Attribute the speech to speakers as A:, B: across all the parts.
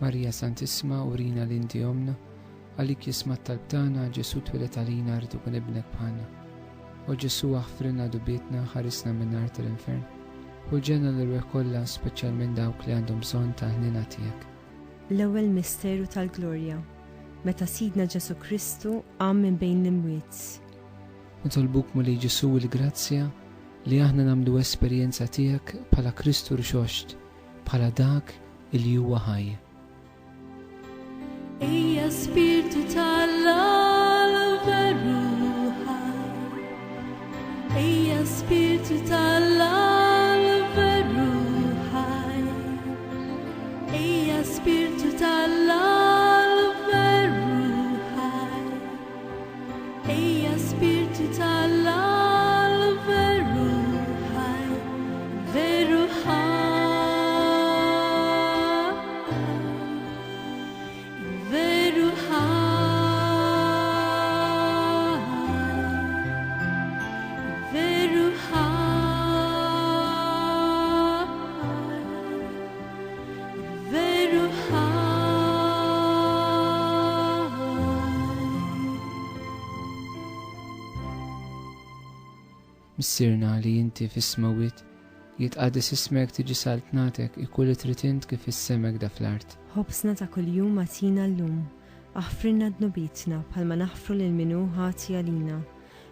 A: Marija Santissima, urina l-inti omna, għalik jisma t-talbtana, Ġesu twilet għalina rridu kun ibnek bħanna. O Ġesu aħfrinna dubietna, ħarisna minn nar tal-infern. U ġenna l-irweħ kollha, speċjalment dawk li għandhom bżonn ta' ħnina tiegħek.
B: L-ewwel misteru tal-glorja, meta Sidna Ġesu Kristu qam minn bejn l-imwiet.
A: Nitolbuk mulej Ġesu l-grazzja li aħna nagħmlu esperjenza tiegħek bħala Kristu rixoxt, bħala dak il huwa ħaj.
C: Ejja Spiritu tal-Alla veru ħaj, ejja Spiritu tal-Alla veru ħaj, ejja Spiritu tal-Alla veru ħaj, ejja Spiritu tal-Alla veru ħaj, veru ħaj.
A: Missirna li inti fis-smawiet jitqaddis ismek tiġi saltnatek ikulli tritint kif is-semek da fl-art.
B: Ħobsna ta' kuljum atina llum, aħfrinna d-nubietna bħalma naħfru lil minu ħati għalina,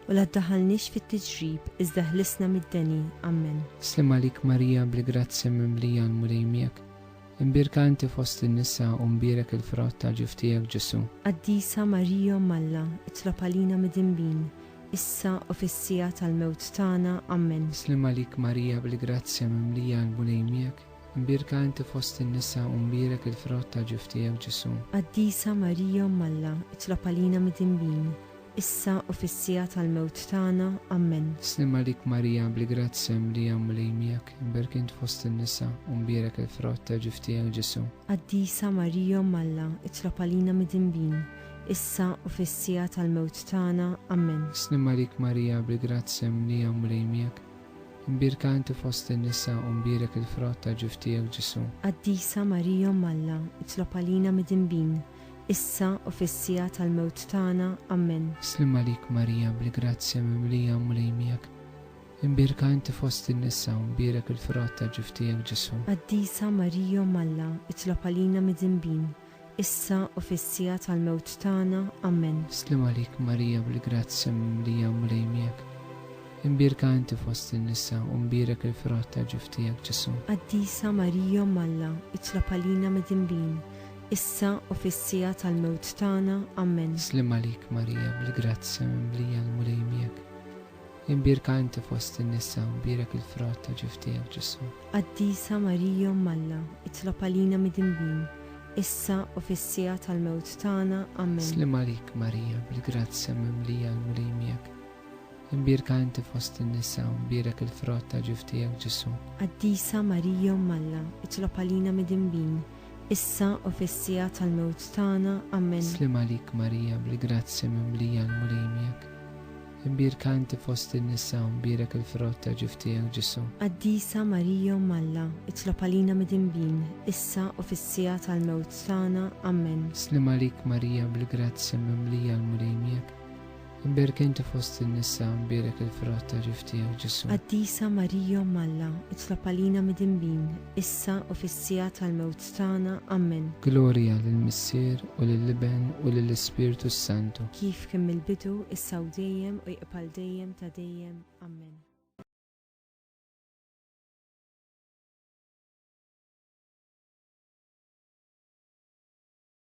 B: u la ddaħħalniex fit-tiġrib iżda ħlisna mid-deni. Amen.
A: Slim għalik Marija bl-grazzja mimlija l-mulej miegħek. Imbirka inti fost in-nisa u mbirek il-frott tal-ġuf tiegħek Ġesu.
B: Qaddisa Marija Malla, itlob għalina mid-imbin, issa u fis-sija tal-mewt tagħna. Amen.
A: Slim għalik Marija bl-grazzja mimlija l-mulej miegħek. Imbirka inti fost in-nisa u mbirek il-frott tal-ġuf tiegħek Ġesu.
B: Qaddisa Marija Malla, itlob għalina mid-imbin, issa u fis-sija tal-mewt tagħna. Amen.
A: Slim għalik Marija bl-grazzja mimlija l-mulej miegħek. Imbirka inti fost in-nisa u mbirek il-frott tal-ġuf tiegħek Ġesu.
B: Qaddisa Marija Malla, itlob għalina mid-imbin, issa u fis-sija tal-mewt tagħna. Amen.
A: Slim għalik Marija bl-grazzja mimlija l-mulej miegħek. Imbirka inti fost in-nisa u mbirek il-frott tal-ġuf tiegħek Ġesu.
B: Qaddisa Marija Malla, itlob għalina mid-imbin, issa u fis-sija tal-mewt tagħna. Amen.
A: Slim għalik Marija bl-grazzja mimlija l-mulej miegħek. Imbirka inti fost in-nisa u mbirek il-frott tal-ġuf tiegħek Ġesu.
B: Qaddisa Marija Malla, itlob għalina mid-imbin, issa u fis-sija tal-mewt tagħna. Amen.
A: Slim għalik Marija bl-grazzja mimlija l-mulej miegħek. Imbirka inti fost in-nisa u mbirek il-frott tal-ġuf tiegħek Ġesu.
B: Qaddisa Marija Malla, itlob għalina mid-imbin, issa u fis-sija tal-mewt tagħna. Amen.
A: Slim għalik Marija bl-grazzja mimlija l-mulej miegħek. Imbirka inti fost in-nisa u mbirek il-frott tal-ġuf tiegħek Ġesu.
B: Qaddisa Marija Malla, itlob għalina mid-imbin, issa u fis-sija tal-mewt tagħna. Amen.
A: Slim għalik Marija bl-grazzja mimlija l-mulej miegħek. Imbirka inti fost in-nisa u mbirek il-frott tal-ġuf tiegħek Ġesu.
B: Qaddisa Marija Malla, itlob għalina mid-imbin, issa u fis-sija tal-mewt tagħna. Amen.
A: Slim għalik Marija bl-grazzja mimlija l-mulej miegħek. Imbirka inti fost in-nisa u mbirek il-frott tal-ġuf tiegħek Ġesu.
B: Qaddisa Marija Malla, itlob għalina mid-imbin, issa u fis-sija tal-mewt tagħna. Amen.
A: Slim għalik Marija bl-grazzja mimlija l-mulej miegħek. Imbirka inti fost in-nisa u mbirek il-frott tal-ġuf tiegħek Ġesu.
B: Qaddisa Marija Malla, itlob għalina mid-imbin, issa u fis-sija tal-mewt tagħna. Amen.
A: Glorja lill-Missier u lill-Iben u lill-Ispiritu Santu.
B: Kif kemm il-bidu, issa u dejjem u jqbal dejjem ta' dejjem. Amen.